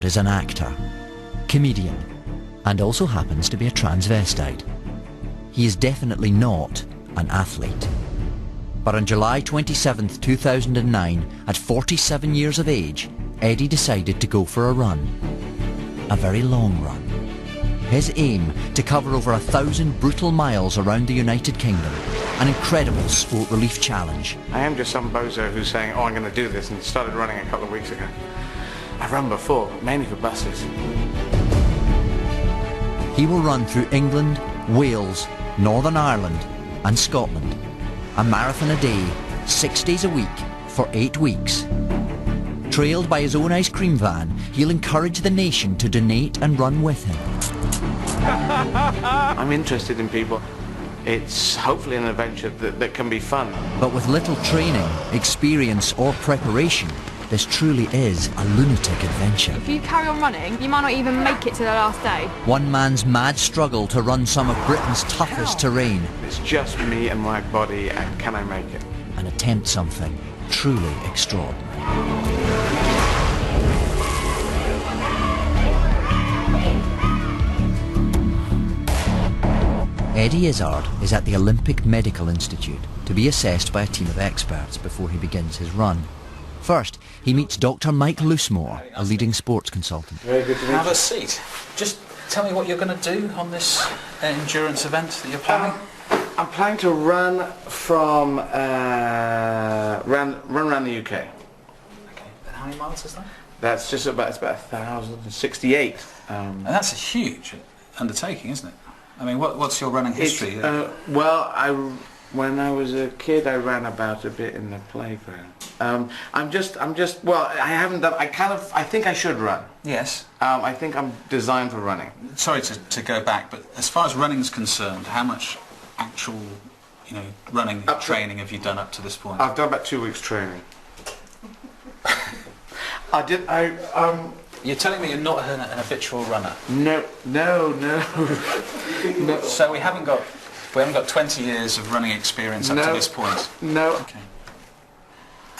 is an actor, comedian, and also happens to be a transvestite. He is definitely not an athlete. But on July 27th, 2009, at 47 years of age, Eddie decided to go for a run. A very long run. His aim, to cover over 1,000 brutal miles around the United Kingdom. An incredible sport relief challenge. I am just some bozo who's saying, oh, I'm going to do this, and started running a couple of weeks ago. I've run before, mainly for buses. He will run through England, Wales, Northern Ireland and Scotland. A marathon a day, 6 days a week, for 8 weeks. Trailed by his own ice cream van, he'll encourage the nation to donate and run with him. I'm interested in people. It's hopefully an adventure that can be fun. But with little training, experience or preparation, this truly is a lunatic adventure. If you carry on running, you might not even make it to the last day. One man's mad struggle to run some of Britain's toughest terrain. It's just me and my body, and can I make it? And attempt something truly extraordinary. Eddie Izzard is at the Olympic Medical Institute to be assessed by a team of experts before he begins his run. First, he meets Dr. Mike Loosemore, a leading sports consultant. Very good to meet you. Have a seat. Just tell me what you're going to do on this endurance event that you're planning. I'm planning to run from run around the UK. Okay. And how many miles is that? It's about 1,068. And that's a huge undertaking, isn't it? I mean, what's your running history? Well, when I was a kid, I ran about a bit in the playground. Well, I haven't done. I think I should run. Yes. I think I'm designed for running. Sorry to go back, but as far as running is concerned, how much actual, running training have you done up to this point? I've done about 2 weeks training. You're telling me you're not an habitual runner? No. So we haven't got 20 years of running experience up to this point? No. Okay.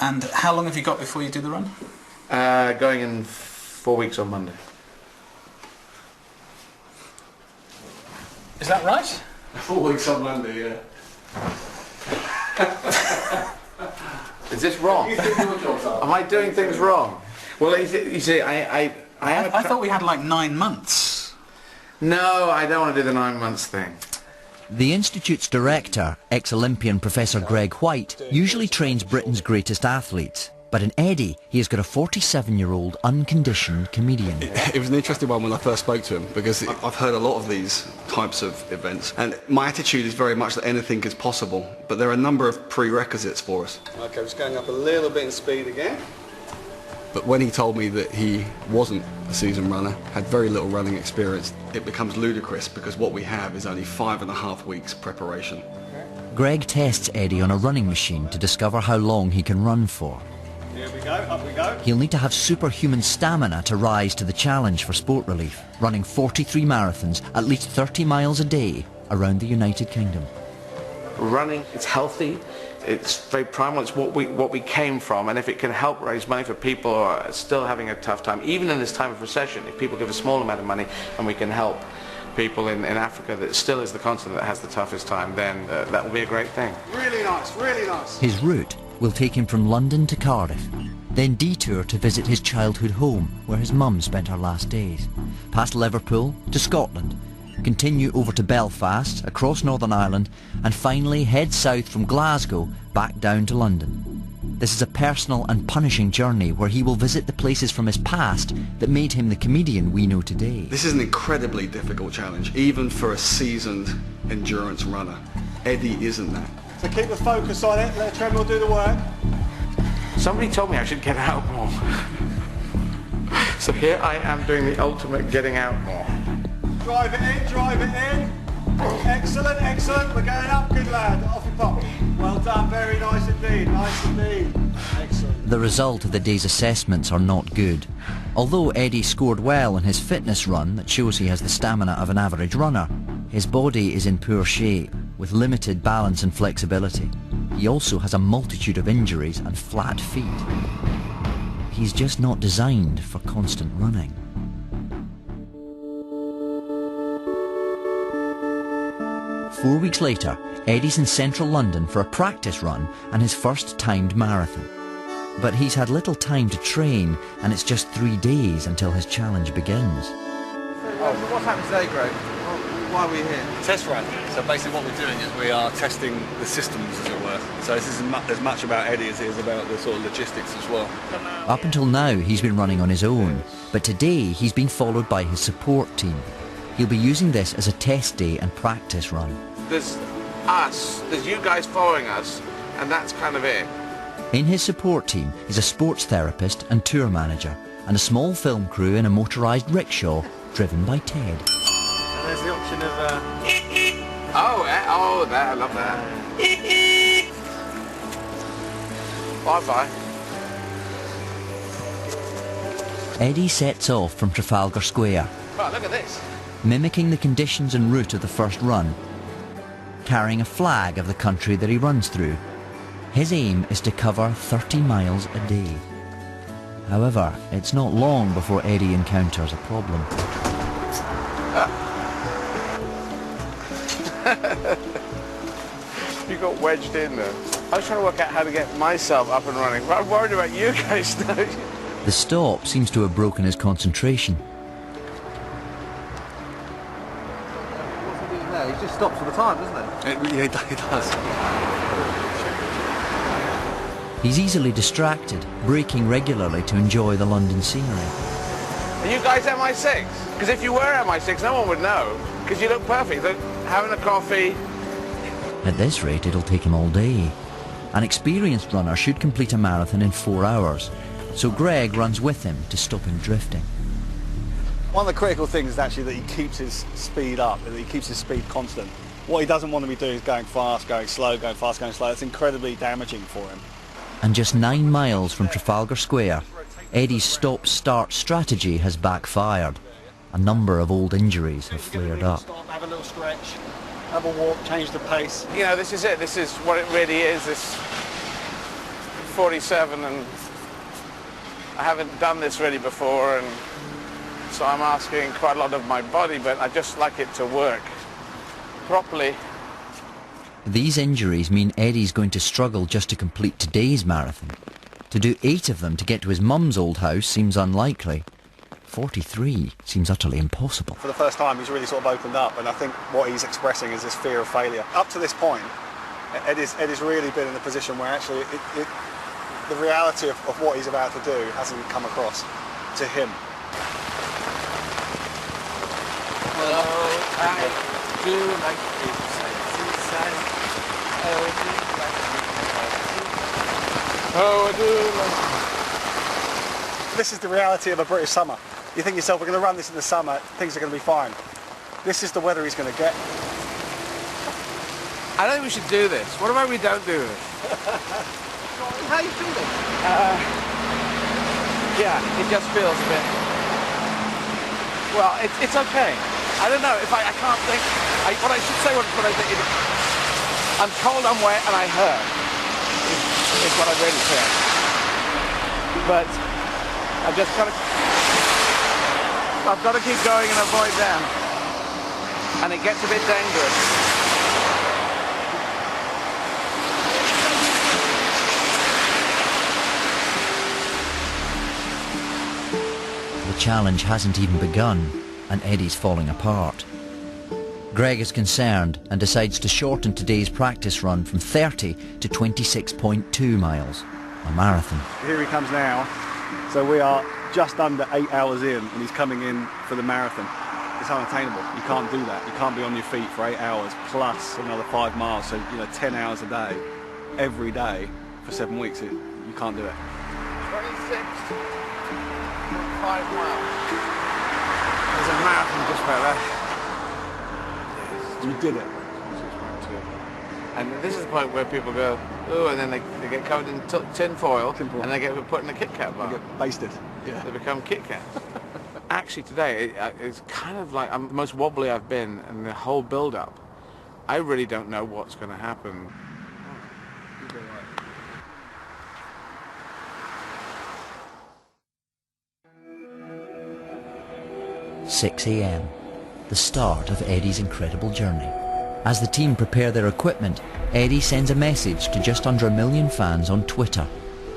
And how long have you got before you do the run? Going in 4 weeks on Monday. Is that right? 4 weeks on Monday, yeah. Is this wrong? Am I doing things wrong? Well, you see, I thought we had like 9 months. No, I don't want to do the 9 months thing. The Institute's director, ex-Olympian Professor Greg White, usually trains Britain's greatest athletes. But in Eddie, he has got a 47-year-old unconditioned comedian. It was an interesting one when I first spoke to him, because I've heard a lot of these types of events, and my attitude is very much that anything is possible, but there are a number of prerequisites for us. Okay, just going up a little bit in speed again. But when he told me that he wasn't a seasoned runner, had very little running experience, it becomes ludicrous, because what we have is only 5.5 weeks preparation. Greg tests Eddie on a running machine to discover how long he can run for. Here we go, up we go. He'll need to have superhuman stamina to rise to the challenge for sport relief, running 43 marathons at least 30 miles a day around the United Kingdom. Running, it's healthy, it's very primal, it's what we came from, and if it can help raise money for people who are still having a tough time, even in this time of recession, if people give a small amount of money and we can help people in Africa that still is the continent that has the toughest time, then that will be a great thing. Really nice, really nice. His route will take him from London to Cardiff, then detour to visit his childhood home where his mum spent her last days, past Liverpool to Scotland, continue over to Belfast, across Northern Ireland, and finally head south from Glasgow back down to London. This is a personal and punishing journey where he will visit the places from his past that made him the comedian we know today. This is an incredibly difficult challenge, even for a seasoned endurance runner. Eddie isn't that. So keep the focus on it, let the treadmill do the work. Somebody told me I should get out more. So here I am doing the ultimate getting out more. Drive it in, drive it in. Excellent, excellent, we're going up, good lad, off you pop. Well done, very nice indeed, nice indeed. Excellent. The result of the day's assessments are not good. Although Eddie scored well in his fitness run that shows he has the stamina of an average runner, his body is in poor shape, with limited balance and flexibility. He also has a multitude of injuries and flat feet. He's just not designed for constant running. 4 weeks later, Eddie's in central London for a practice run and his first timed marathon. But he's had little time to train, and it's just 3 days until his challenge begins. So what's happened today, Greg? Why are we here? Test run. So basically what we're doing is we are testing the systems, as it were. So this is as much about Eddie as it is about the sort of logistics as well. Up until now, he's been running on his own, but today he's been followed by his support team. He'll be using this as a test day and practice run. There's us, there's you guys following us, and that's kind of it. In his support team is a sports therapist and tour manager, and a small film crew in a motorised rickshaw driven by Ted. And there's the option of... Oh, that, I love that. Bye-bye. Eddie sets off from Trafalgar Square, Oh, look at this. mimicking the conditions and route of the first run, carrying a flag of the country that he runs through. His aim is to cover 30 miles a day. However, it's not long before Eddie encounters a problem. You got wedged in there. I was trying to work out how to get myself up and running, but I'm worried about you guys now. The stop seems to have broken his concentration. What's he doing now? He just stops for the time, doesn't he? Yeah, he does. He's easily distracted, braking regularly to enjoy the London scenery. Are you guys MI6? Because if you were MI6, no one would know. Because you look perfect. Look, having a coffee. At this rate, it'll take him all day. An experienced runner should complete a marathon in 4 hours, so Greg runs with him to stop him drifting. One of the critical things is actually that he keeps his speed up, that he keeps his speed constant. What he doesn't want to be doing is going fast, going slow, going fast, going slow. It's incredibly damaging for him. And just 9 miles from Trafalgar Square, Eddie's stop-start strategy has backfired. A number of old injuries have flared up. Stop, have a little stretch, have a walk, change the pace. You know, this is it. This is what it really is. This 47, and I haven't done this really before, and so I'm asking quite a lot of my body, but I just like it to work properly. These injuries mean Eddie's going to struggle just to complete today's marathon. To do 8 of them to get to his mum's old house seems unlikely. 43 seems utterly impossible. For the first time, he's really sort of opened up, and I think what he's expressing is this fear of failure. Up to this point, Eddie's really been in a position where actually the reality of what he's about to do hasn't come across to him. Hello, I do like seaside. Oh, I do like... This is the reality of a British summer. You think to yourself, we're going to run this in the summer, things are going to be fine. This is the weather he's going to get. I don't think we should do this. What about we don't do this? How are you feeling? Yeah, it just feels a bit... Well, it's okay. I don't know, if I can't think... what I should say, what I think... I'm cold, I'm wet, and I hurt. Is what I really feel. But I've just got to... I've got to keep going and avoid them. And it gets a bit dangerous. The challenge hasn't even begun, and Eddie's falling apart. Greg is concerned and decides to shorten today's practice run from 30 to 26.2 miles, a marathon. Here he comes now. So we are just under 8 hours in, and he's coming in for the marathon. It's unattainable. You can't do that. You can't be on your feet for 8 hours plus another 5 miles. So 10 hours a day, every day for 7 weeks. You can't do it. 26.5 miles. There's a marathon just about there. You did it. And this is the point where people go, ooh, and then they get covered in tin foil, and they get put in a Kit Kat bar. You get basted. Yeah. They become Kit Kats. Actually today, it's kind of like I'm the most wobbly I've been in the whole build-up. I really don't know what's going to happen. 6 a.m, the start of Eddie's incredible journey. As the team prepare their equipment, Eddie sends a message to just under 1 million fans on Twitter,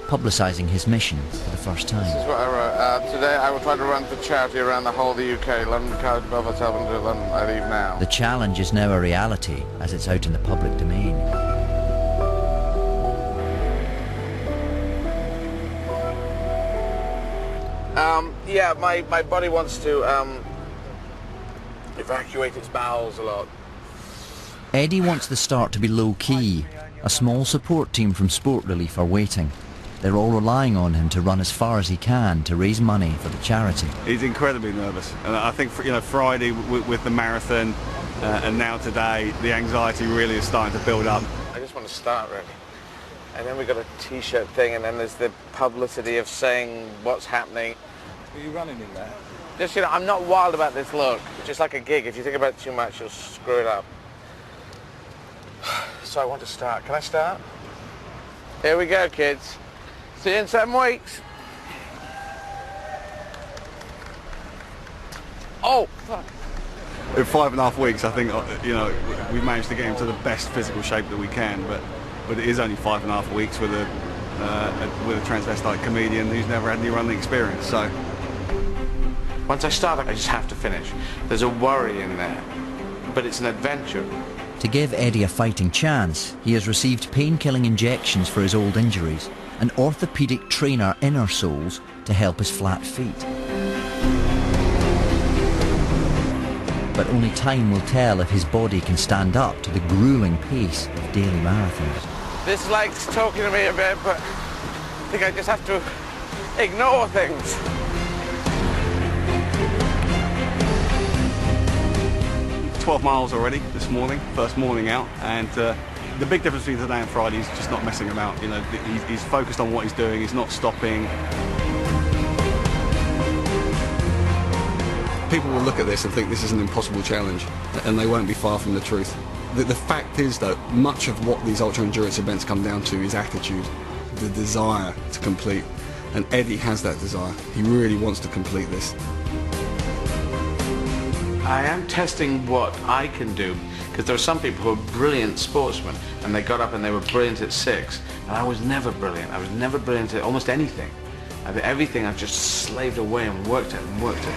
publicising his mission for the first time. This is what I wrote. Today I will try to run for charity around the whole of the UK. London, Cardiff, Belfast, London, London. I leave now. The challenge is now a reality as it's out in the public domain. Yeah, my body wants to evacuate its bowels a lot. Eddie wants the start to be low-key. A small support team from Sport Relief are waiting. They're all relying on him to run as far as he can to raise money for the charity. He's incredibly nervous, and I think Friday with the marathon and now today, the anxiety really is starting to build up. I just want to start really, and then we got a T-shirt thing, and then there's the publicity of saying what's happening. Are you running in there? Just, I'm not wild about this look. It's just like a gig. If you think about it too much, you'll screw it up. So I want to start. Can I start? Here we go, kids. See you in 7 weeks. Oh, fuck. In 5.5 weeks, I think we've managed to get him to the best physical shape that we can, but it is only 5.5 weeks with a transvestite comedian who's never had any running experience. So once I start, I just have to finish. There's a worry in there, but it's an adventure. To give Eddie a fighting chance, he has received pain-killing injections for his old injuries and orthopaedic trainer inner soles to help his flat feet. But only time will tell if his body can stand up to the grueling pace of daily marathons. This likes talking to me a bit, but I think I just have to ignore things. 12 miles already this morning, first morning out, and the big difference between today and Friday is just not messing about. He's focused on what he's doing, he's not stopping. People will look at this and think this is an impossible challenge, and they won't be far from the truth. The fact is, though, much of what these ultra-endurance events come down to is attitude, the desire to complete, and Eddie has that desire. He really wants to complete this. I am testing what I can do, because there are some people who are brilliant sportsmen, and they got up and they were brilliant at 6, and I was never brilliant. I was never brilliant at almost anything. Everything I've just slaved away and worked at and worked at.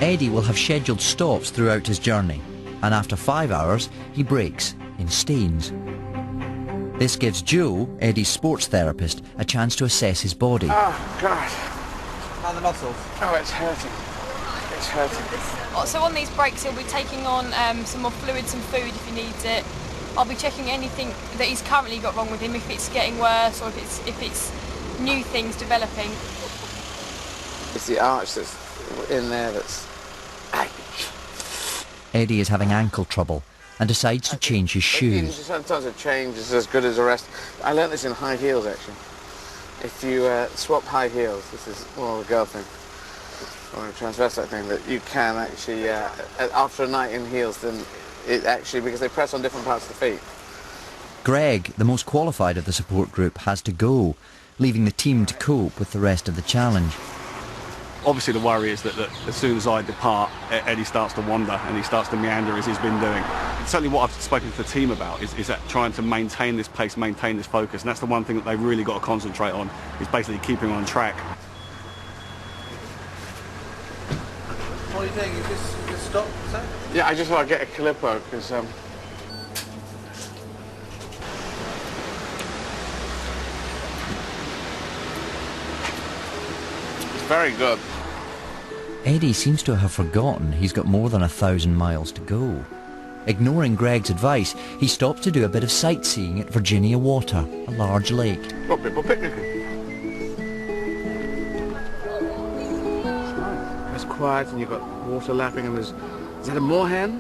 Eddie will have scheduled stops throughout his journey, and after 5 hours, he breaks in Staines. This gives Joe, Eddie's sports therapist, a chance to assess his body. Oh, God. How are the muscles? Oh, it's hurting. It's hurting. So on these breaks, he'll be taking on some more fluids and food if he needs it. I'll be checking anything that he's currently got wrong with him, if it's getting worse or if it's new things developing. It's the arch that's in there that's... Eddie is having ankle trouble and decides to change his shoes. Sometimes a change is as good as a rest. I learnt this in high heels, actually. If you swap high heels, this is more of a girl thing, or a transvestite thing, that you can actually, after a night in heels, then it actually, because they press on different parts of the feet. Greg, the most qualified of the support group, has to go, leaving the team to cope with the rest of the challenge. Obviously the worry is that as soon as I depart, Eddie starts to wander and he starts to meander as he's been doing. Certainly what I've spoken to the team about is that trying to maintain this pace, maintain this focus, and that's the one thing that they've really got to concentrate on, is basically keeping on track. What are you doing? You just stop, sir? Yeah, I just want to get a Calippo, because... it's very good. Eddie seems to have forgotten he's got more than 1,000 miles to go. Ignoring Greg's advice, he stops to do a bit of sightseeing at Virginia Water, a large lake. Got people picnicking. It's quiet and you've got water lapping and there's... Is that a moorhen?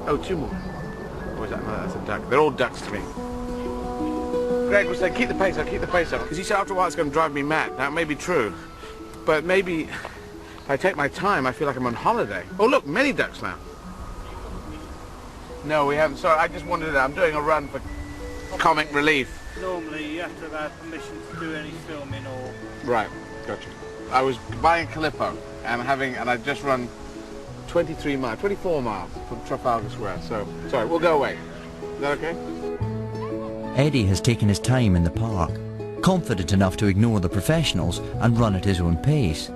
Oh, 2 more. Or is that... No, that's a duck. They're all ducks to me. Greg was saying, keep the pace up, keep the pace up. Because he said after a while it's going to drive me mad. That may be true. But maybe... if I take my time, I feel like I'm on holiday. Oh, look, many ducks now. No, we haven't. Sorry, I just wanted to... I'm doing a run for comic relief. Normally you have to have permission to do any filming or... Right, gotcha. I was buying Calippo and I'd just run 24 miles from Trafalgar Square, so sorry, we'll go away. Is that okay? Eddie has taken his time in the park, confident enough to ignore the professionals and run at his own pace.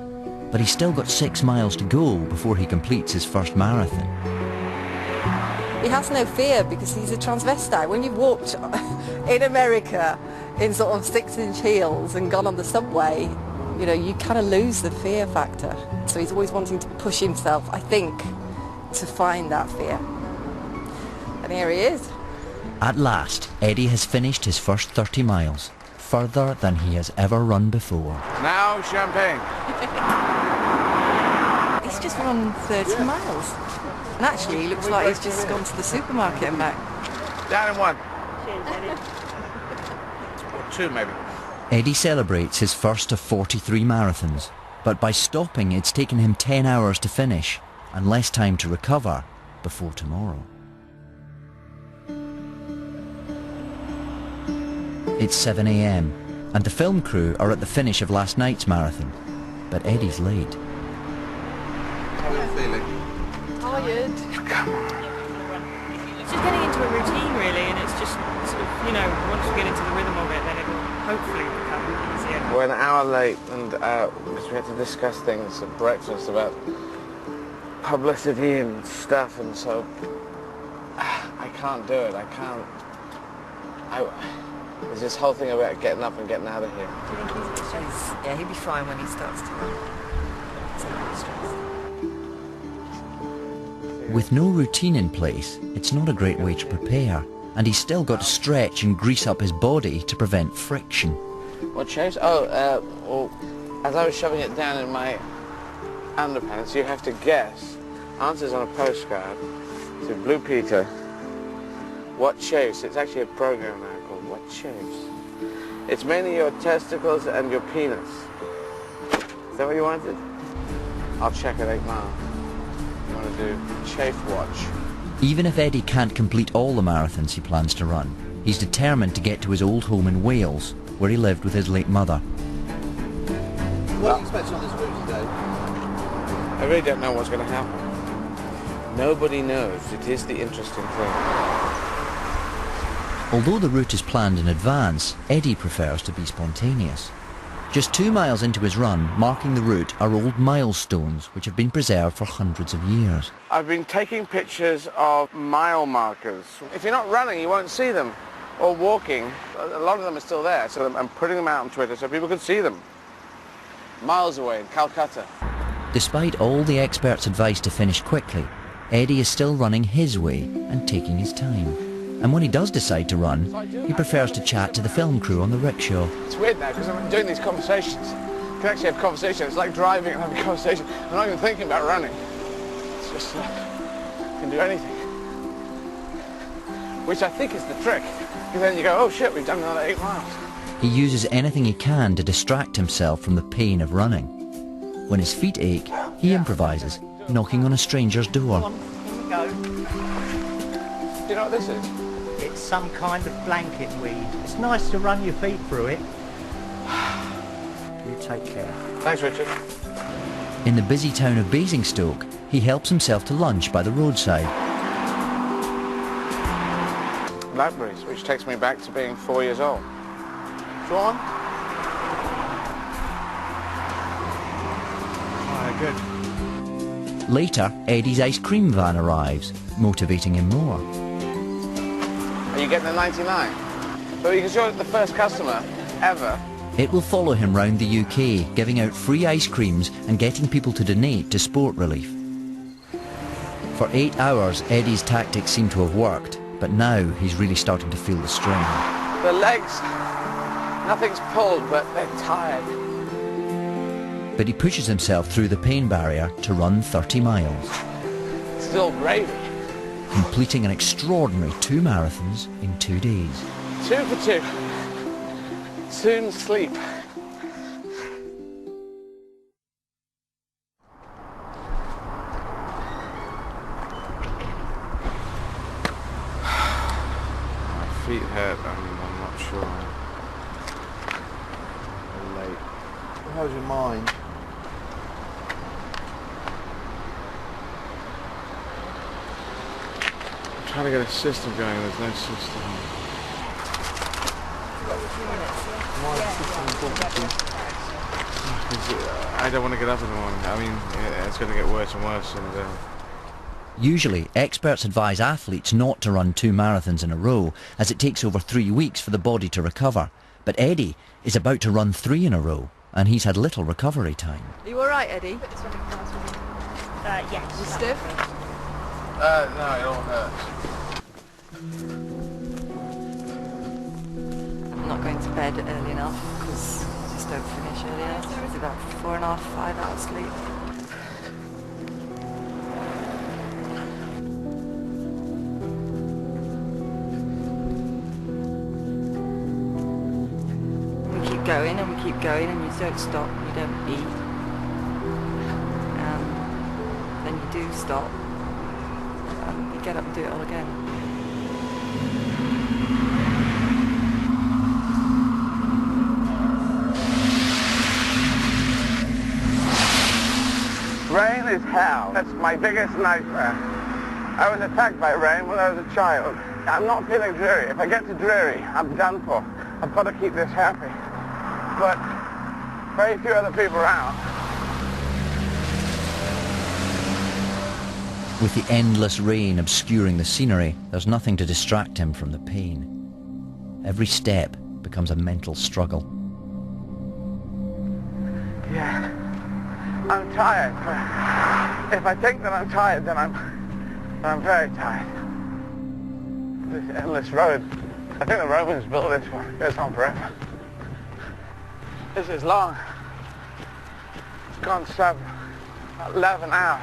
But he's still got 6 miles to go before he completes his first marathon. He has no fear because he's a transvestite. When you've walked in America in sort of 6-inch heels and gone on the subway, you know, you kind of lose the fear factor. So he's always wanting to push himself, I think, to find that fear. And here he is. At last, Eddie has finished his first 30 miles, further than he has ever run before. Now champagne. He's just run 30 miles. And actually, he looks like he's just gone to the supermarket and back. Down in one. Or 2 maybe. Eddie celebrates his first of 43 marathons, but by stopping it's taken him 10 hours to finish and less time to recover before tomorrow. It's 7 a.m. and the film crew are at the finish of last night's marathon, but Eddie's late. How are you feeling? Tired. Come on. It's just getting into a routine really, and it's just sort of, you know, once you get into the rhythm of it, then it will hopefully become easier. We're an hour late and because we had to discuss things at breakfast about publicity and stuff, and so I can't do it. There's this whole thing about getting up and getting out of here. Do you think he's stressed? Yeah, he'll be fine when he starts to run. He's a bit stressed. With no routine in place, it's not a great way to prepare, and he's still got to stretch and grease up his body to prevent friction. What shapes? Well, as I was shoving it down in my underpants, you have to guess answers on a postcard to Blue Peter. What shapes? It's actually a program now called What Shapes. It's mainly your testicles and your penis. Is that what you wanted? I'll check at 8 miles. You want to do Chafe Watch? Even if Eddie can't complete all the marathons he plans to run, he's determined to get to his old home in Wales, where he lived with his late mother. What are you expecting on this route today? I really don't know what's going to happen. Nobody knows. It is the interesting thing. Although the route is planned in advance, Eddie prefers to be spontaneous. Just 2 miles into his run, marking the route are old milestones which have been preserved for hundreds of years. I've been taking pictures of mile markers. If you're not running, you won't see them. Or walking, a lot of them are still there, so I'm putting them out on Twitter so people can see them. Miles away in Calcutta. Despite all the experts' advice to finish quickly, Eddie is still running his way and taking his time. And when he does decide to run, he prefers to chat to the film crew on the rickshaw. It's weird now because I'm doing these conversations. You can actually have conversations. It's like driving and having a conversation. I'm not even thinking about running. It's just, you can do anything. Which I think is the trick. Because then you go, oh shit, we've done another 8 miles. He uses anything he can to distract himself from the pain of running. When his feet ache, he improvises, knocking on a stranger's door. Come on, here we go. Do you know what this is? It's some kind of blanket weed. It's nice to run your feet through it. You take care. Thanks, Richard. In the busy town of Basingstoke, he helps himself to lunch by the roadside. Blackberries, which takes me back to being 4 years old. Go on. Good. Later, Eddie's ice cream van arrives, motivating him more. Are you getting the 99? So you can show it the first customer ever. It will follow him round the UK, giving out free ice creams and getting people to donate to sport relief. For 8 hours, Eddie's tactics seem to have worked, but now he's really starting to feel the strain. The legs, nothing's pulled, but they're tired. But he pushes himself through the pain barrier to run 30 miles. Still gravy. Completing an extraordinary 2 marathons in 2 days. 2 for 2. Soon sleep. My feet hurt, I'm not sure. Late. How's your mind? I'm trying to get a system going, there's no system. I don't want to get up in the morning. I mean, it's going to get worse and worse. Usually, experts advise athletes not to run 2 marathons in a row, as it takes over 3 weeks for the body to recover. But Eddie is about to run 3 in a row, and he's had little recovery time. Are you all right, Eddie? Yes. You stiff? No, it all hurts. I'm not going to bed early enough because I just don't finish early enough. It's about 4.5, 5 hours sleep. We keep going and we keep going and you don't stop, you don't eat. Then you do stop and you get up and do it all again. Rain is hell. That's my biggest nightmare. I was attacked by rain when I was a child. I'm not feeling dreary. If I get to dreary, I'm done for. I've got to keep this happy. But very few other people around. With the endless rain obscuring the scenery, there's nothing to distract him from the pain. Every step becomes a mental struggle. Yeah. I'm tired, but if I think that I'm tired, then I'm very tired. This endless road, I think the Romans built this one. It goes on forever. This is long. It's gone 11 hours.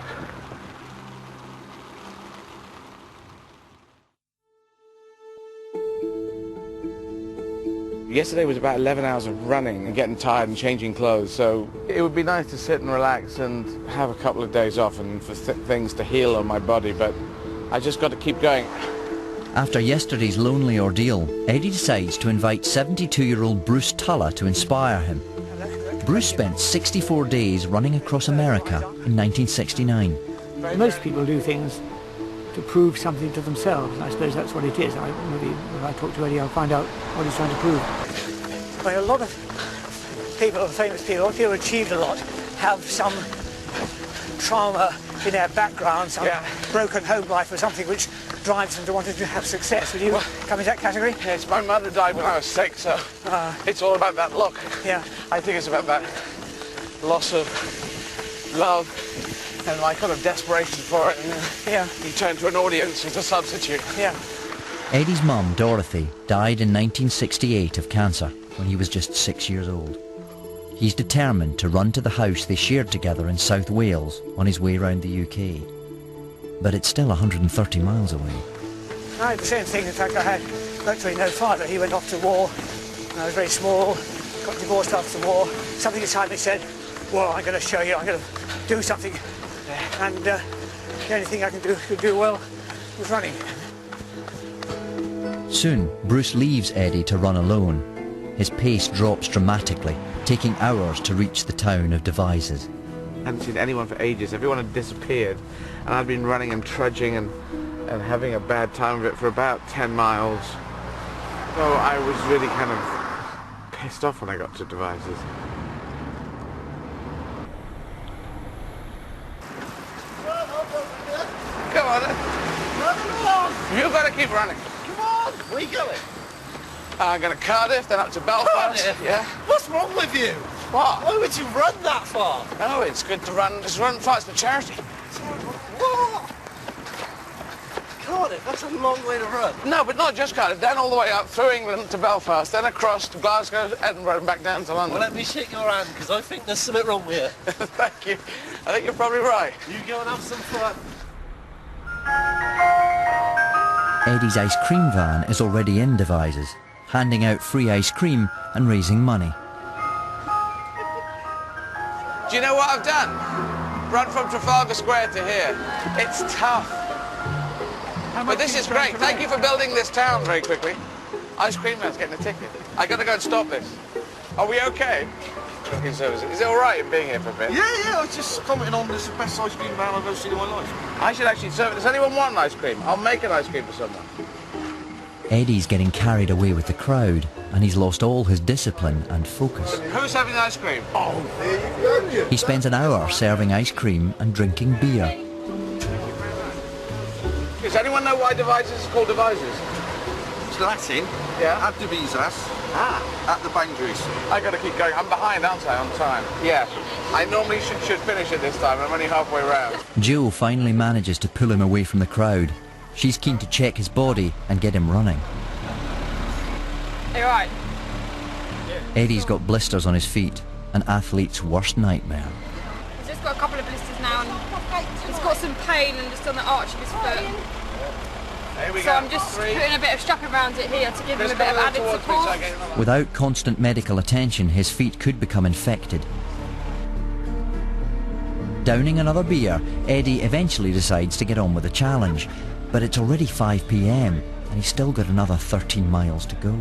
Yesterday was about 11 hours of running and getting tired and changing clothes, so it would be nice to sit and relax and have a couple of days off and for things to heal on my body, but I just got to keep going. After yesterday's lonely ordeal, Eddie decides to invite 72-year-old Bruce Tulla to inspire him. Bruce spent 64 days running across America in 1969. Most people do things to prove something to themselves, and I suppose that's what it is. Maybe if I talk to Eddie, I'll find out what he's trying to prove. Well, a lot of people, famous people who achieved a lot, have some trauma in their background, some broken home life or something which drives them to wanting to have success. Would you come in that category? Yes, my mother died when I was 6, so it's all about that look. Yeah. I think it's about that loss of love and my kind of desperation for it, and you turn to an audience as a substitute. Yeah. Eddie's mum, Dorothy, died in 1968 of cancer when he was just 6 years old. He's determined to run to the house they shared together in South Wales on his way round the UK. But it's still 130 miles away. I had the same thing. In fact, I had virtually no father. He went off to war when I was very small, got divorced after the war. Something inside me said, well, I'm going to show you, I'm going to do something. And the only thing I could do well was running. Soon, Bruce leaves Eddie to run alone. His pace drops dramatically, taking hours to reach the town of Devizes. I hadn't seen anyone for ages. Everyone had disappeared, and I'd been running and trudging and having a bad time of it for about 10 miles. So I was really kind of pissed off when I got to Devizes. Come on, run along! You've got to keep running. Come on, where are you going? I'm going to Cardiff, then up to Belfast. Cardiff? Yeah. What's wrong with you? What? Why would you run that far? Oh, it's good to run. Just run fast for charity. What? Cardiff, that's a long way to run. No, but not just Cardiff. Then all the way up through England to Belfast, then across to Glasgow, Edinburgh, and back down to London. Well, let me shake your hand, because I think there's something wrong with you. Thank you. I think you're probably right. You go and have some fun. Eddie's ice cream van is already in Devizes, handing out free ice cream and raising money. Do you know what I've done? Run from Trafalgar Square to here. It's tough. But this is great. Thank you for building this town very quickly. Ice cream man's getting a ticket. I gotta go and stop this. Are we okay? Drinking service. Is it alright in being here for a bit? Yeah, I was just commenting on this is the best ice cream man I've ever seen in my life. I should actually serve it. Does anyone want an ice cream? I'll make an ice cream for someone. Eddie's getting carried away with the crowd, and he's lost all his discipline and focus. Who's having ice cream? Oh, there you go. He spends an hour serving ice cream and drinking beer. Does anyone know why devices is called devices? It's Latin. Yeah. Ad divisas. At the boundaries. I gotta keep going. I'm behind, aren't I, on time? Yeah. I normally should finish it this time. I'm only halfway around. Jill finally manages to pull him away from the crowd. She's keen to check his body and get him running. Are you alright? Eddie's got blisters on his feet, an athlete's worst nightmare. He's just got a couple of blisters now and he's got some pain and just on the arch of his foot. So I'm just putting a bit of strap around it here to give him a bit of added support. Without constant medical attention, his feet could become infected. Downing another beer, Eddie eventually decides to get on with the challenge. But it's already 5 p.m. and he's still got another 13 miles to go.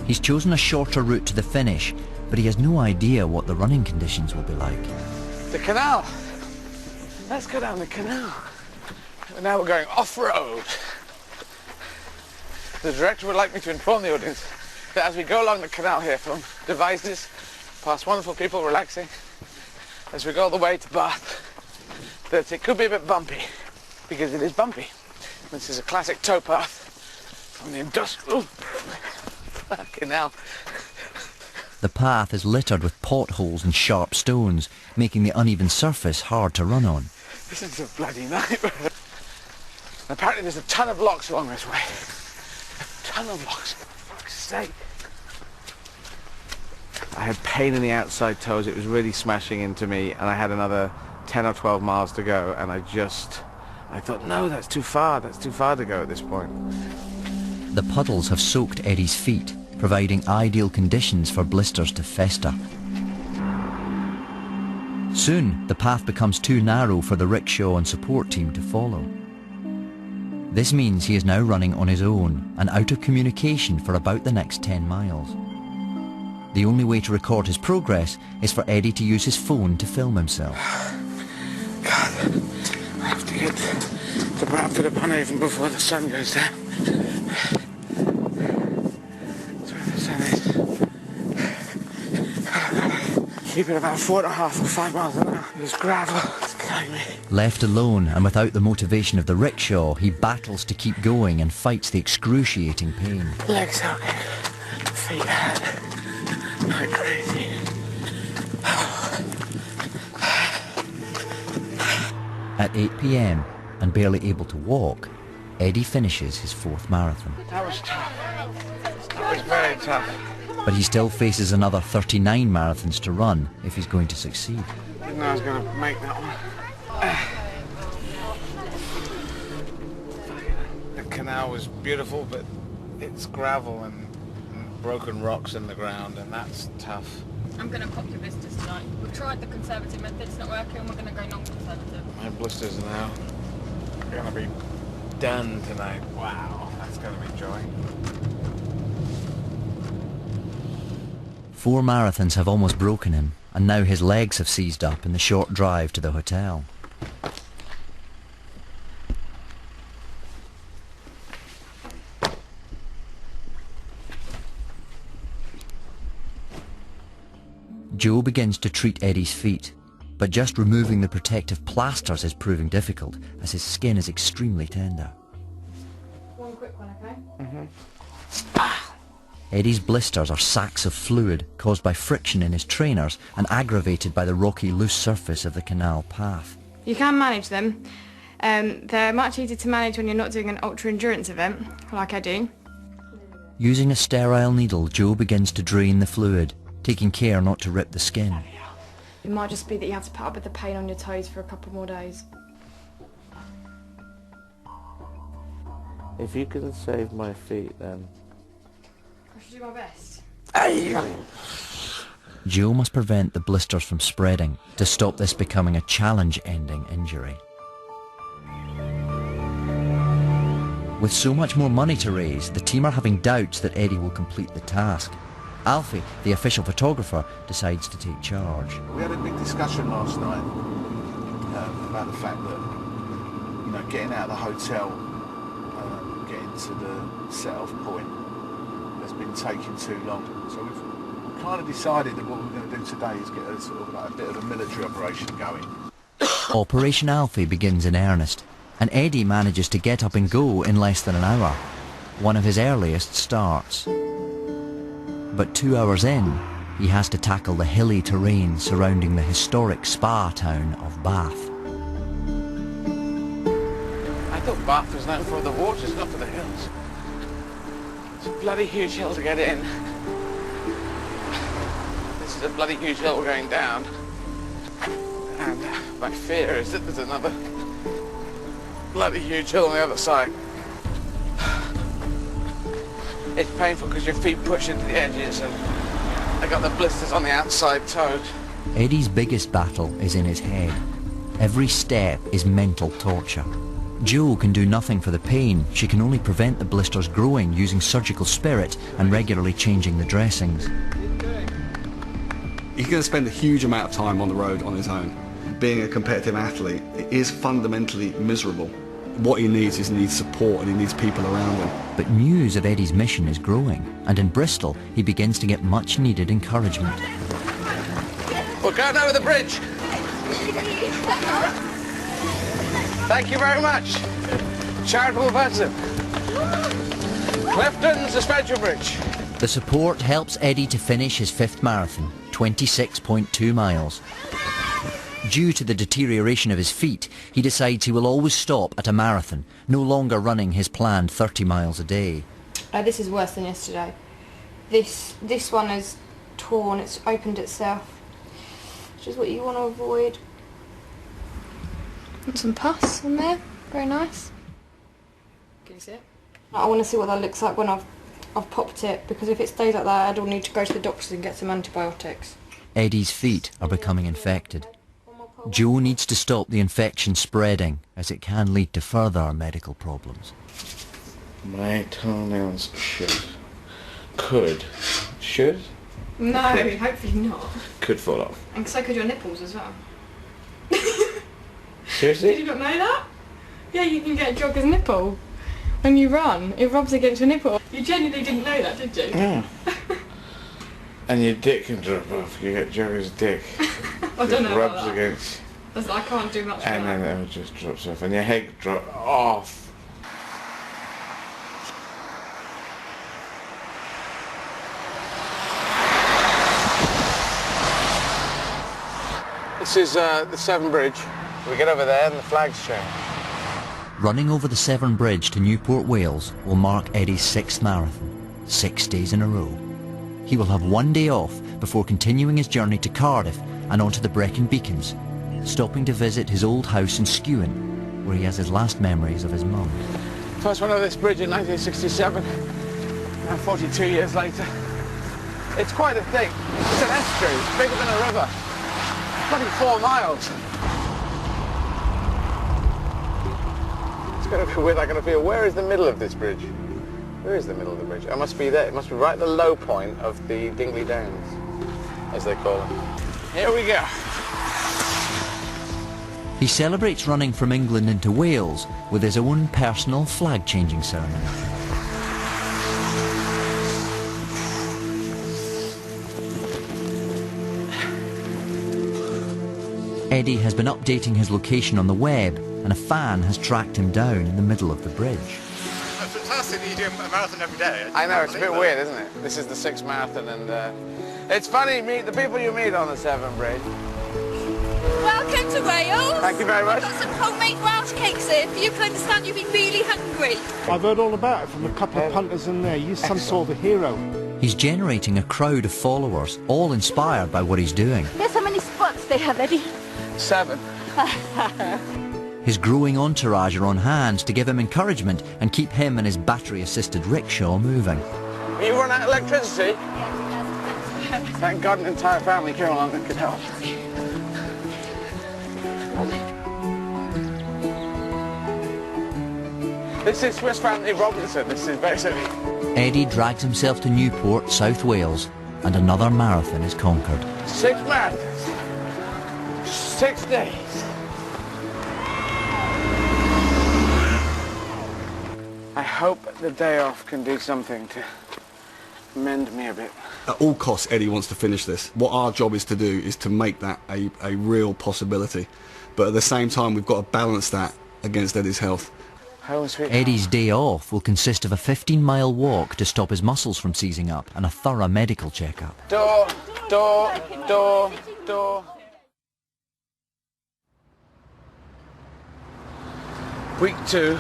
He's chosen a shorter route to the finish, but he has no idea what the running conditions will be like. The canal. Let's go down the canal. Now we're going off-road. The director would like me to inform the audience that as we go along the canal here from Devizes, past wonderful people relaxing, as we go all the way to Bath, that it could be a bit bumpy, because it is bumpy. This is a classic towpath from the industrial canal. The path is littered with potholes and sharp stones, making the uneven surface hard to run on. This is a bloody nightmare. Apparently there's a ton of locks along this way. A ton of locks, for fuck's sake. I had pain in the outside toes, it was really smashing into me, and I had another 10 or 12 miles to go, and I thought, no, that's too far to go at this point. The puddles have soaked Eddie's feet, providing ideal conditions for blisters to fester. Soon, the path becomes too narrow for the rickshaw and support team to follow. This means he is now running on his own and out of communication for about the next 10 miles. The only way to record his progress is for Eddie to use his phone to film himself. God, I have to get to Bradford upon Avon before the sun goes down. That's where the sun is. Keep it about 4.5 or 5 miles an hour. There's gravel. It's killing me. Left alone and without the motivation of the rickshaw, he battles to keep going and fights the excruciating pain. Legs okay. Feet hurt. Like crazy. At 8 p.m. and barely able to walk, Eddie finishes his 4th marathon. That was tough. That was very tough. But he still faces another 39 marathons to run if he's going to succeed. I didn't know I was going to make that one. The canal was beautiful, but it's gravel and broken rocks in the ground, and that's tough. I'm going to pop your blisters tonight. We've tried the conservative method, it's not working, we're going to go non-conservative. My blisters are now going to be done tonight. Wow, that's going to be joy. 4 marathons have almost broken him, and now his legs have seized up in the short drive to the hotel. Joe begins to treat Eddie's feet, but just removing the protective plasters is proving difficult as his skin is extremely tender. One quick one, okay? Eddie's blisters are sacs of fluid caused by friction in his trainers and aggravated by the rocky, loose surface of the canal path. You can manage them. They're much easier to manage when you're not doing an ultra-endurance event, like I do. Using a sterile needle, Joe begins to drain the fluid, taking care not to rip the skin. It might just be that you have to put up with the pain on your toes for a couple more days. If you can save my feet, then... I should do my best. Joe must prevent the blisters from spreading to stop this becoming a challenge-ending injury. With so much more money to raise, the team are having doubts that Eddie will complete the task. Alfie, the official photographer, decides to take charge. We had a big discussion last night about the fact that, you know, getting out of the hotel, getting to the set-off point has been taking too long. So we've kind of decided that what we're going to do today is get a sort of like a bit of a military operation going. Operation Alfie begins in earnest, and Eddie manages to get up and go in less than an hour. One of his earliest starts. But 2 hours in, he has to tackle the hilly terrain surrounding the historic spa town of Bath. I thought Bath was known for the waters, not for the hills. It's a bloody huge hill to get in. This is a bloody huge hill we're going down. And my fear is that there's another bloody huge hill on the other side. It's painful because your feet push into the edges and I got the blisters on the outside toes. Eddie's biggest battle is in his head. Every step is mental torture. Jo can do nothing for the pain. She can only prevent the blisters growing using surgical spirit and regularly changing the dressings. He's going to spend a huge amount of time on the road on his own. Being a competitive athlete is fundamentally miserable. What he needs is support and he needs people around him. But news of Eddie's mission is growing, and in Bristol he begins to get much needed encouragement. We're going over the bridge. Thank you very much. Charitable person. Clifton Suspension Bridge. The support helps Eddie to finish his 5th marathon, 26.2 miles. Due to the deterioration of his feet, he decides he will always stop at a marathon, no longer running his planned 30 miles a day. This is worse than yesterday. This one is torn, it's opened itself, which is what you want to avoid. Got some pus on there, very nice. Can you see it? I want to see what that looks like when I've popped it, because if it stays like that I'd all need to go to the doctors and get some antibiotics. Eddie's feet are becoming infected. Jo needs to stop the infection spreading, as it can lead to further medical problems. My toenails should? No, hopefully not. Could fall off. And so could your nipples as well. Seriously? Did you not know that? Yeah, you can get a jogger's nipple. When you run, it rubs against your nipple. You genuinely didn't know that, did you? Yeah. And your dick can drop off. You get jogger's dick. I don't know rubs about that. Against. I can't do much. And then it just drops off, and your head drops off. This is the Severn Bridge. We get over there and the flag's changed. Running over the Severn Bridge to Newport, Wales will mark Eddie's 6th marathon, 6 days in a row. He will have 1 day off before continuing his journey to Cardiff and onto the Brecon Beacons, stopping to visit his old house in Skewen, where he has his last memories of his mum. First one over this bridge in 1967, and 42 years later. It's quite a thing. It's an estuary, it's bigger than a river. Bloody 4 miles. It's going to be weird, I'm going to feel, where is the middle of this bridge? Where is the middle of the bridge? It must be there. It must be right at the low point of the Dingley Downs, as they call them. Here we go. He celebrates running from England into Wales with his own personal flag-changing ceremony. Eddie has been updating his location on the web, and a fan has tracked him down in the middle of the bridge. It's fantastic that you do a marathon every day. I know, it's a bit weird, isn't it? This is the 6th marathon, and it's funny, the people you meet on the Severn Bridge. Welcome to Wales. Thank you very much. We've got some homemade Welsh cakes here for you. Can understand you've been really hungry. I've heard all about it from a couple of punters in there. He's some sort of a hero. He's generating a crowd of followers, all inspired by what he's doing. Guess how many spots they have, Eddie? 7. His growing entourage are on hand to give him encouragement and keep him and his battery-assisted rickshaw moving. You run out of electricity? Thank God an entire family came along that could help. This is Swiss Family Robinson. This is basically... Eddie drags himself to Newport, South Wales, and another marathon is conquered. 6 marathons. 6 days. I hope the day off can do something to mend me a bit. At all costs, Eddie wants to finish this. What our job is to do is to make that a real possibility. But at the same time, we've got to balance that against Eddie's health. Eddie's day off will consist of a 15-mile walk to stop his muscles from seizing up and a thorough medical checkup. Door, door, door, door. Week 2,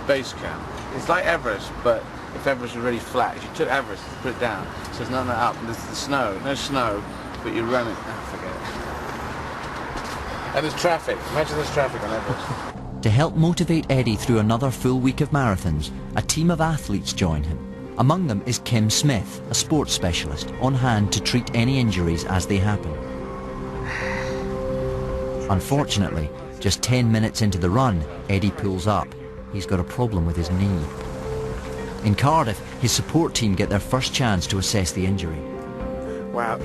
base camp. It's like Everest, but if Everest was really flat, if you took Everest and put it down, so there's nothing up, and there's the snow, no snow, but you run it, forget it. And there's traffic, imagine there's traffic on Everest. To help motivate Eddie through another full week of marathons, a team of athletes join him. Among them is Kim Smith, a sports specialist, on hand to treat any injuries as they happen. Unfortunately, just 10 minutes into the run, Eddie pulls up. He's got a problem with his knee. In Cardiff, his support team get their first chance to assess the injury. Wow.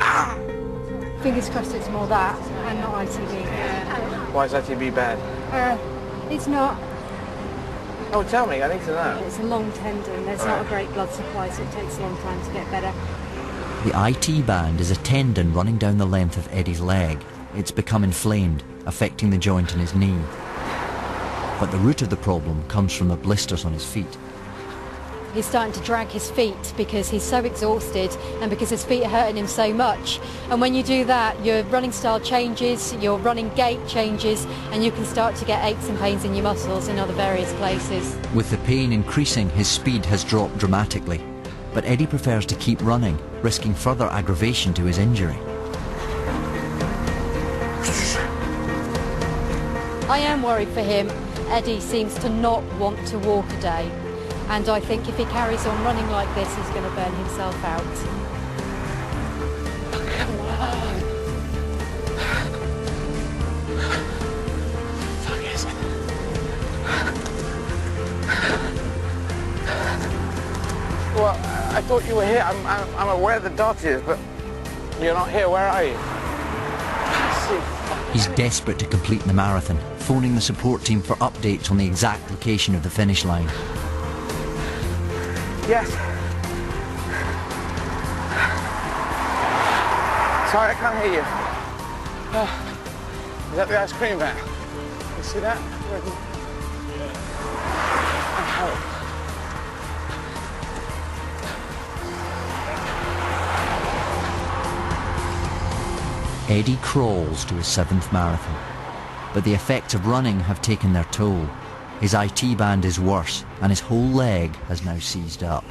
Fingers crossed it's more that and not ITB. Why is ITB bad? It's not. Oh, tell me, I need to know. It's a long tendon. There's not a great blood supply, so it takes a long time to get better. The IT band is a tendon running down the length of Eddie's leg. It's become inflamed, affecting the joint in his knee. But the root of the problem comes from the blisters on his feet. He's starting to drag his feet because he's so exhausted and because his feet are hurting him so much. And when you do that, your running style changes, your running gait changes, and you can start to get aches and pains in your muscles in other various places. With the pain increasing, his speed has dropped dramatically. But Eddie prefers to keep running, risking further aggravation to his injury. I am worried for him. Eddie seems to not want to walk a day. And I think if he carries on running like this, he's going to burn himself out. Come on. Fuck is it? Well, I thought you were here. I'm aware the dot is, but you're not here. Where are you? He's desperate to complete the marathon, phoning the support team for updates on the exact location of the finish line. Yes. Sorry, I can't hear you. Is that the ice cream van? You see that? Help. Eddie crawls to his 7th marathon, but the effects of running have taken their toll. His IT band is worse, and his whole leg has now seized up.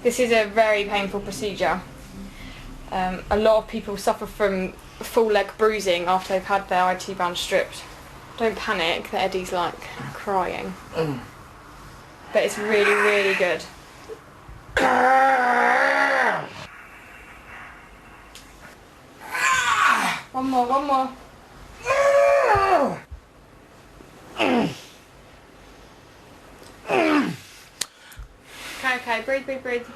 This is a very painful procedure. A lot of people suffer from full leg bruising after they've had their IT band stripped. Don't panic that Eddie's like crying. But it's really, really good. One more, one more. Okay, breathe, breathe, breathe.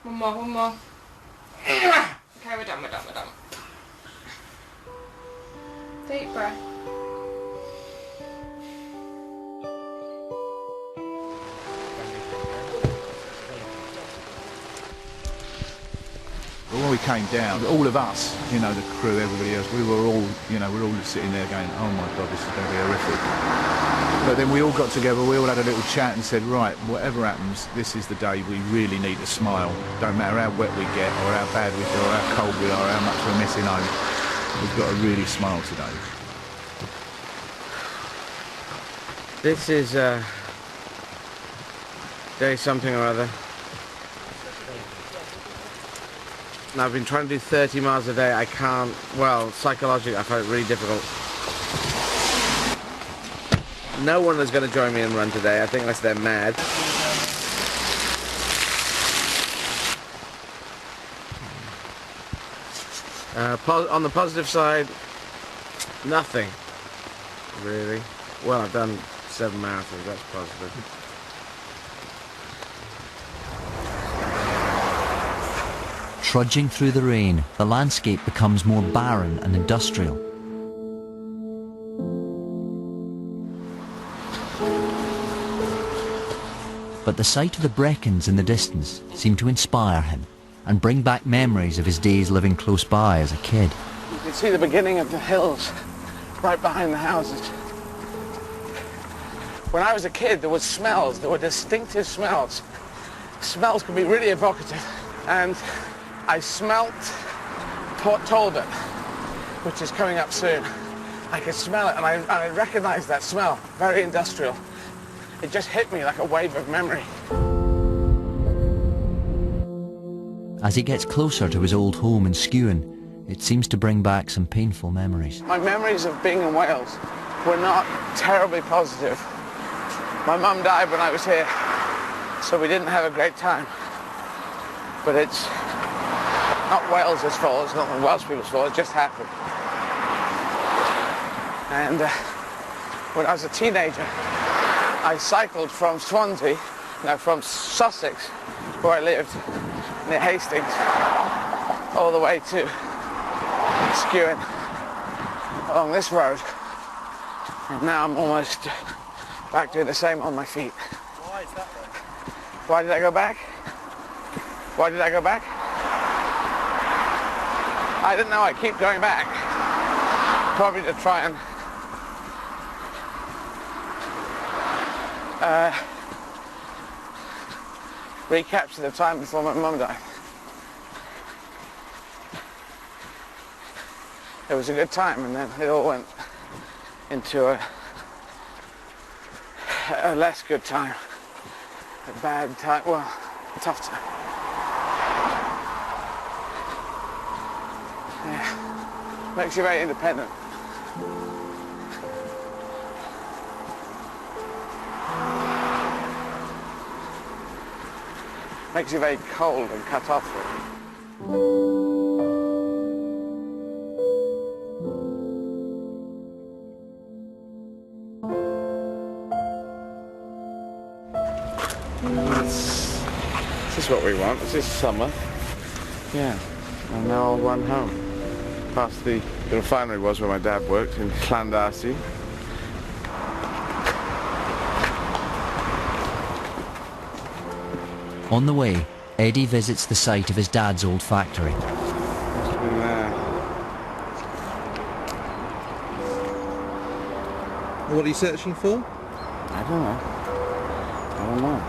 One more, one more. Okay, we're done, we're done, we're done. Deep breath. But when we came down, all of us, you know, the crew, everybody else, we were all, you know, we're all sitting there going, oh my God, this is going to be horrific. But then we all got together, we all had a little chat and said, right, whatever happens, this is the day we really need to smile. Don't matter how wet we get, or how bad we feel, or how cold we are, or how much we're missing home. We've got to really smile today. This is day something or other. And I've been trying to do 30 miles a day. I can't, well, psychologically I find it really difficult. No one is going to join me and run today, I think, unless they're mad. On the positive side, nothing, really. Well, I've done 7 marathons, that's positive. Trudging through the rain, the landscape becomes more barren and industrial. But the sight of the Brecons in the distance seemed to inspire him and bring back memories of his days living close by as a kid. You can see the beginning of the hills right behind the houses. When I was a kid, there were smells, there were distinctive smells. Smells can be really evocative. And I smelt Port Talbot, which is coming up soon. I could smell it, and I recognized that smell, very industrial. It just hit me like a wave of memory. As he gets closer to his old home in Skewen, it seems to bring back some painful memories. My memories of being in Wales were not terribly positive. My mum died when I was here, so we didn't have a great time. But it's not Wales's fault, it's not the Welsh people's fault, it just happened. And when I was a teenager, I cycled from Swansea, from Sussex, where I lived, near Hastings, all the way to Skewen, along this road. And now I'm almost back doing the same on my feet. Why is that then? Why did I go back? Why did I go back? I didn't know. I keep going back. Probably to try and recapture the time before my mum died. It was a good time, and then it all went into a less good time, a bad time, well, a tough time. Yeah, makes you very independent. Makes you very cold and cut off. This is what we want. This is summer. Yeah. And now I'll run home. Past the refinery was where my dad worked in Llandarcy. On the way, Eddie visits the site of his dad's old factory. What are you searching for? I don't know. I don't know.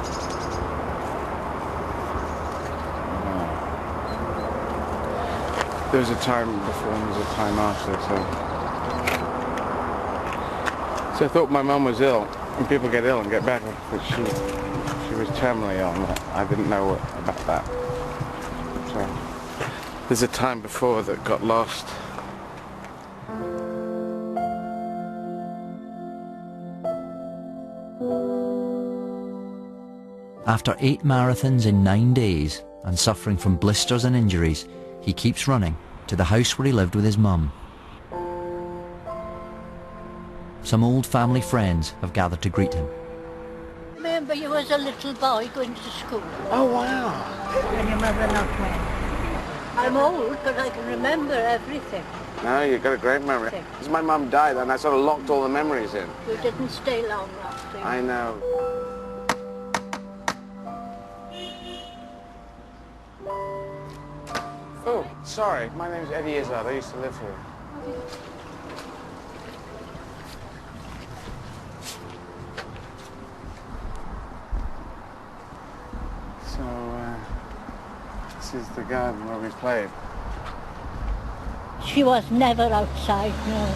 There was a time before and there was a time after, so I thought my mum was ill, and people get ill and get better, but she was terminally ill, and I didn't know about that. So there's a time before that got lost. After 8 marathons in 9 days and suffering from blisters and injuries, he keeps running to the house where he lived with his mum. Some old family friends have gathered to greet him. Remember you was a little boy going to school. Oh wow! And your mother not well. I'm old, but I can remember everything. No, you've got a great memory. Because my mum died and I sort of locked all the memories in. You didn't stay long after. I know. Oh, sorry. My name's Eddie Izzard. I used to live here. So, this is the garden where we played. She was never outside, no.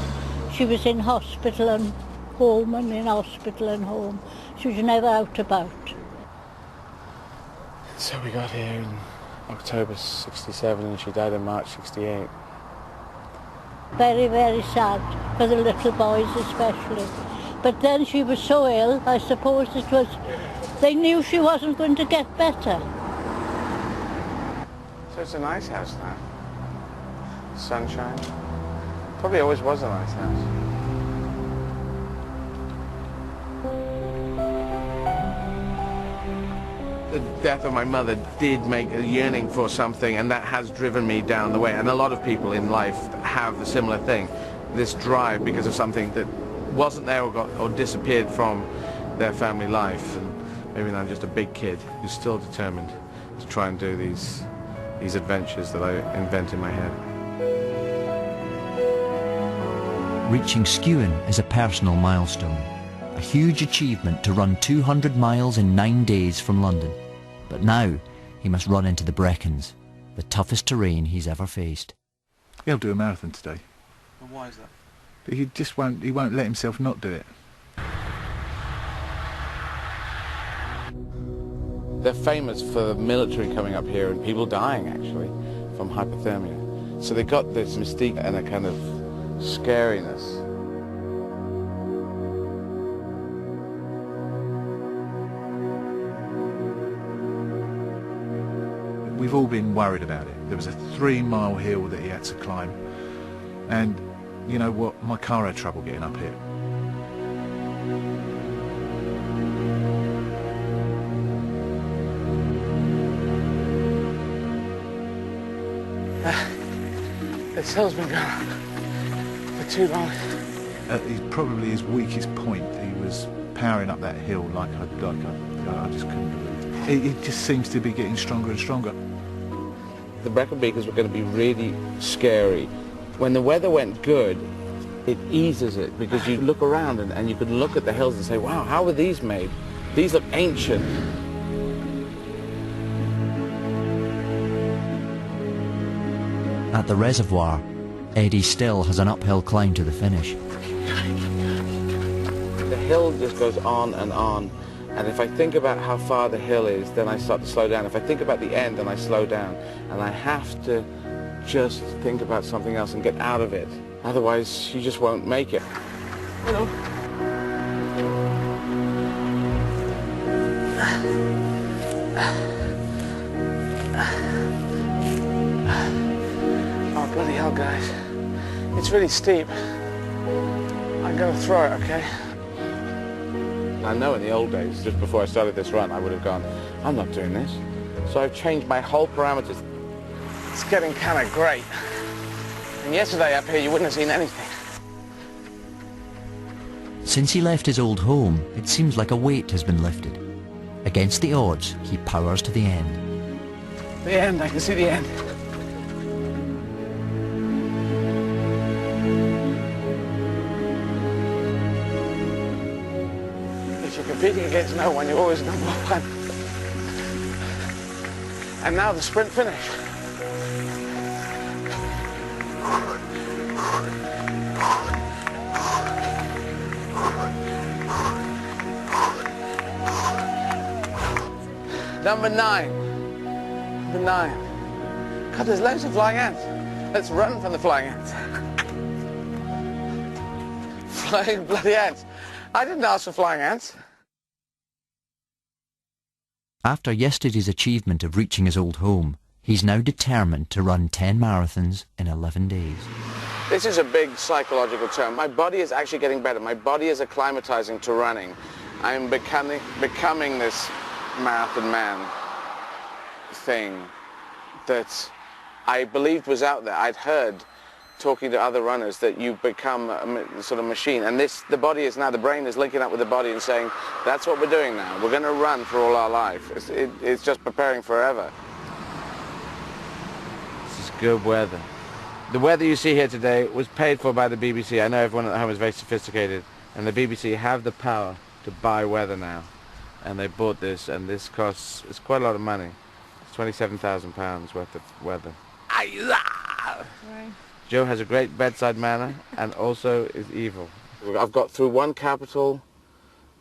She was in hospital and home and in hospital and home. She was never out about. So we got here in October 67 and she died in March 68. Very, very sad for the little boys especially. But then she was so ill, I suppose it was, they knew she wasn't going to get better. So it's a nice house now. Sunshine. Probably always was a nice house. The death of my mother did make a yearning for something, and that has driven me down the way. And a lot of people in life have the similar thing, this drive because of something that wasn't there or disappeared from their family life. And maybe I'm just a big kid who's still determined to try and do these adventures that I invent in my head. Reaching Skewen is a personal milestone. A huge achievement to run 200 miles in 9 days from London. But now he must run into the Brecons, the toughest terrain he's ever faced. He'll do a marathon today. And why is that? But he won't let himself not do it. They're famous for the military coming up here and people dying, actually, from hypothermia. So they got this mystique and a kind of scariness. We've all been worried about it. There was a 3-mile hill that he had to climb. And you know what? My car had trouble getting up here. This hill's been going up for too long. At probably his weakest point, he was powering up that hill like I just couldn't believe it. It just seems to be getting stronger and stronger. The Brecon Beacons were going to be really scary. When the weather went good, it eases it because you look around and you could look at the hills and say, wow, how were these made? These look ancient. At the reservoir, Eddie still has an uphill climb to the finish. The hill just goes on, and if I think about how far the hill is, then I start to slow down. If I think about the end, then I slow down. And I have to just think about something else and get out of it. Otherwise, you just won't make it. Hello. Oh, bloody hell, guys. It's really steep. I'm going to throw it, okay? I know in the old days, just before I started this run, I would have gone, I'm not doing this. So I've changed my whole parameters. It's getting kind of great. And yesterday up here, you wouldn't have seen anything. Since he left his old home, it seems like a weight has been lifted. Against the odds, he powers to the end. The end, I can see the end. If you're competing against no one, you're always number one. And now the sprint finish. Number 9. Number 9. God, there's loads of flying ants. Let's run from the flying ants. Flying bloody ants. I didn't ask for flying ants. After yesterday's achievement of reaching his old home, he's now determined to run 10 marathons in 11 days. This is a big psychological term. My body is actually getting better. My body is acclimatizing to running. I'm becoming this marathon man thing that I believed was out there. I'd heard, talking to other runners, that you become a sort of machine. And the body is now, the brain is linking up with the body and saying, that's what we're doing now. We're going to run for all our life. It's just preparing forever. This is good weather. The weather you see here today was paid for by the BBC. I know everyone at home is very sophisticated, and the BBC have the power to buy weather now. And they bought this, and this costs, it's quite a lot of money. It's £27,000 worth of weather. Right. Joe has a great bedside manner and also is evil. I've got through one capital.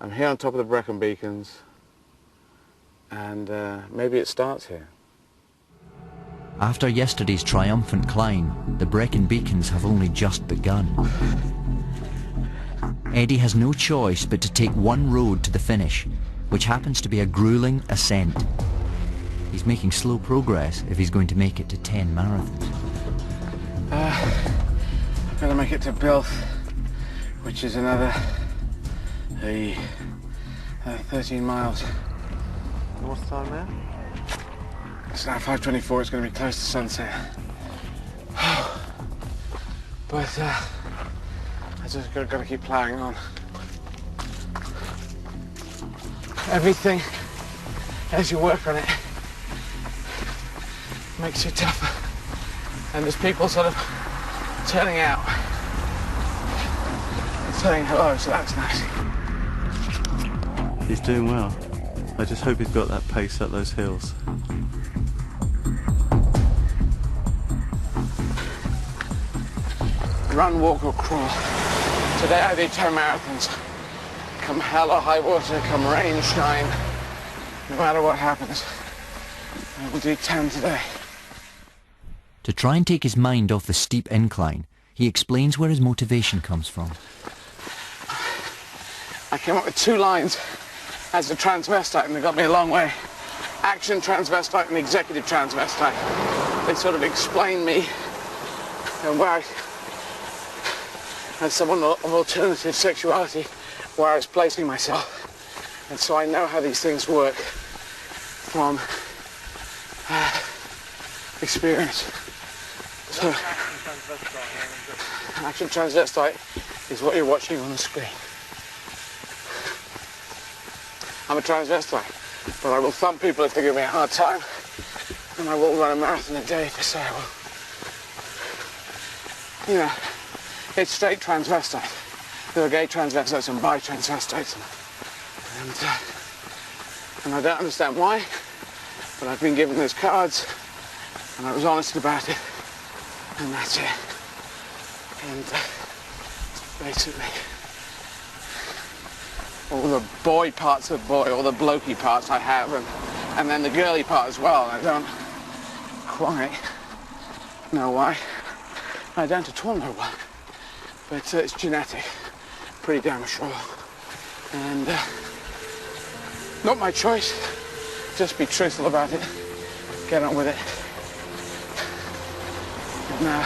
I'm here on top of the Brecon Beacons, and maybe it starts here. After yesterday's triumphant climb, the Brecon Beacons have only just begun. Eddie has no choice but to take one road to the finish, which happens to be a grueling ascent. He's making slow progress if he's going to make it to 10 marathons. I'm going to make it to Bilth, which is another 13 miles. What's the time now? It's now 5:24, it's going to be close to sunset. But I just got to keep ploughing on. Everything, as you work on it, makes you tougher. And there's people sort of turning out. Saying hello, so that's nice. He's doing well. I just hope he's got that pace up those hills. Run, walk or crawl. Today I do 10 marathons. Come hell or high water, come rain, shine. No matter what happens, I will do 10 today. To try and take his mind off the steep incline, he explains where his motivation comes from. I came up with 2 lines as a transvestite and they got me a long way. Action transvestite and executive transvestite. They sort of explain me and where I, as someone of alternative sexuality, where I was placing myself. And so I know how these things work from experience. So, action transvestite is what you're watching on the screen. I'm a transvestite, but I will thump people if they give me a hard time, and I will run a marathon a day if they say I will. You know, it's straight transvestite. There are gay transvestites and bi transvestites, and I don't understand why, but I've been given those cards, and I was honest about it, and that's it. And basically, all the boy parts of boy, all the blokey parts I have, and then the girly part as well. I don't quite know why. I don't at all know why. But it's genetic, pretty damn sure. And not my choice. Just be truthful about it. Get on with it. And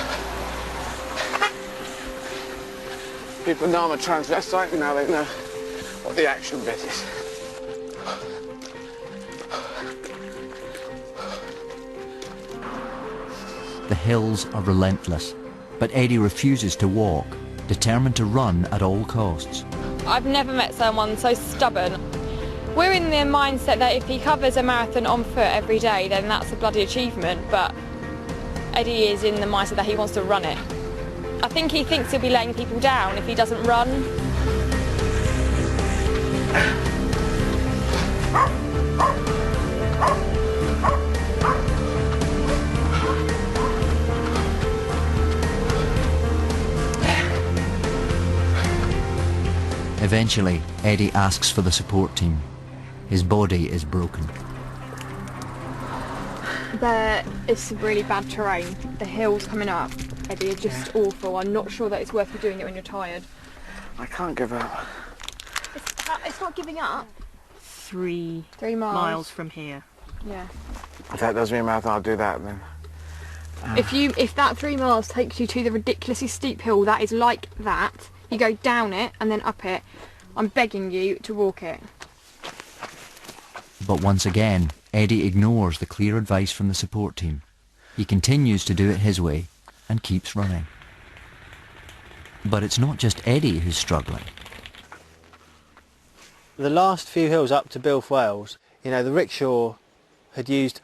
people know I'm a transvestite, and now they know what the action bit is. The hills are relentless, but Eddie refuses to walk, determined to run at all costs. I've never met someone so stubborn. We're in the mindset that if he covers a marathon on foot every day, then that's a bloody achievement, but Eddie is in the mindset that he wants to run it. I think he thinks he'll be letting people down if he doesn't run. Eventually, Eddie asks for the support team. His body is broken. There is some really bad terrain. The hills coming up, Eddie, are just awful. I'm not sure that it's worth you doing it when you're tired. I can't give up. It's not giving up. 3 miles from here. Yeah. If that does me a marathon, I'll do that then. If that 3 miles takes you to the ridiculously steep hill that is like that, you go down it and then up it, I'm begging you to walk it. But once again, Eddie ignores the clear advice from the support team. He continues to do it his way and keeps running. But it's not just Eddie who's struggling. The last few hills up to Bilf Wales, you know, the rickshaw had used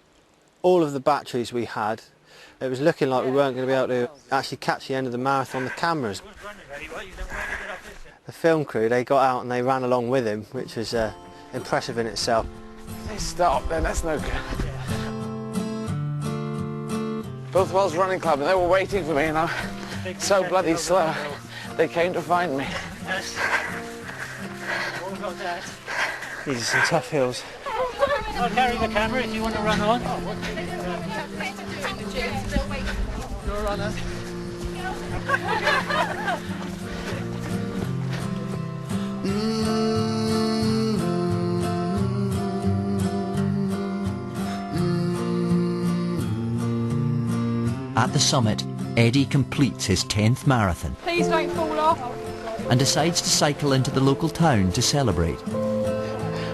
all of the batteries we had. It was looking like we weren't going to be able to actually catch the end of the marathon. The cameras, the film crew, they got out and they ran along with him, which was impressive in itself. They stopped then, that's no good. Bilf Wales Running Club, and they were waiting for me, and I'm so bloody slow. They came to find me. These are some tough hills. I'll carry the camera if you want to run on. You're a runner. At the summit, Eddie completes his 10th marathon Please don't fall off. and decides to cycle into the local town to celebrate.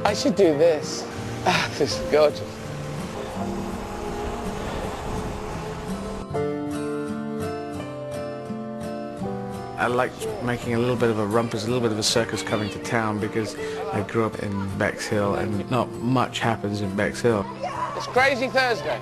I should do this. This is gorgeous. I liked making a little bit of a rumpus, a little bit of a circus coming to town because I grew up in Bexhill and not much happens in Bexhill. It's Crazy Thursday.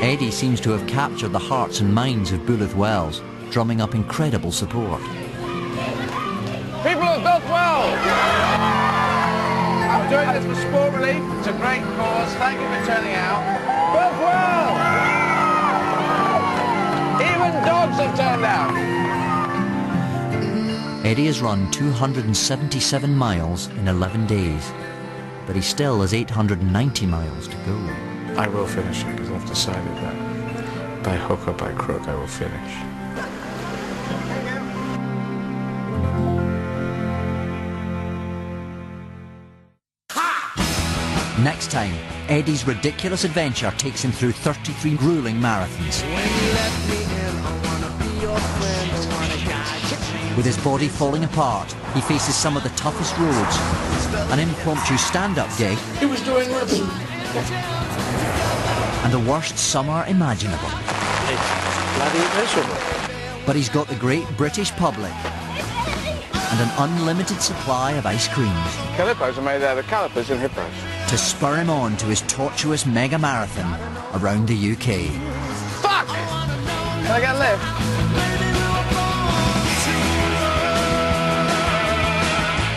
Eddie seems to have captured the hearts and minds of Bulith Wells, drumming up incredible support. People of Bulith Wells! I'm doing this for sport relief. It's a great cause. Thank you for turning out. Bulith Wells! Even dogs have turned out. Eddie has run 277 miles in 11 days, but he still has 890 miles to go. I will finish it because I've decided that by hook or by crook I will finish. Next time, Eddie's ridiculous adventure takes him through 33 grueling marathons. With his body falling apart, he faces some of the toughest roads, an impromptu stand-up gig, He was doing ribbon. and the worst summer imaginable. It's bloody miserable. But he's got the great British public and an unlimited supply of ice creams Calipos are made out of calipers and hippos. to spur him on to his tortuous mega marathon around the UK. Fuck! Can I get a lift?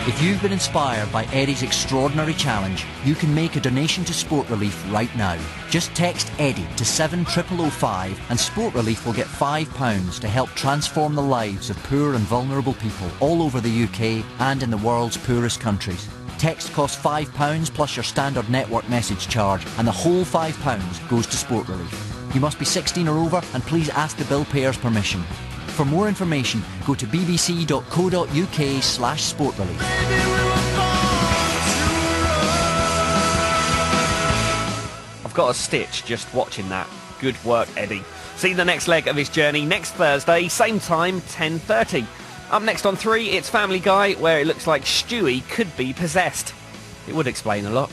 If you've been inspired by Eddie's extraordinary challenge, you can make a donation to Sport Relief right now. Just text Eddie to 70005 and Sport Relief will get £5 to help transform the lives of poor and vulnerable people all over the UK and in the world's poorest countries. Text costs £5 plus your standard network message charge, and the whole £5 goes to Sport Relief. You must be 16 or over and please ask the bill payer's permission. For more information, go to bbc.co.uk/sportrelief. I've got a stitch just watching that. Good work, Eddie. See the next leg of his journey next Thursday, same time, 10:30. Up next on 3, it's Family Guy, where it looks like Stewie could be possessed. It would explain a lot.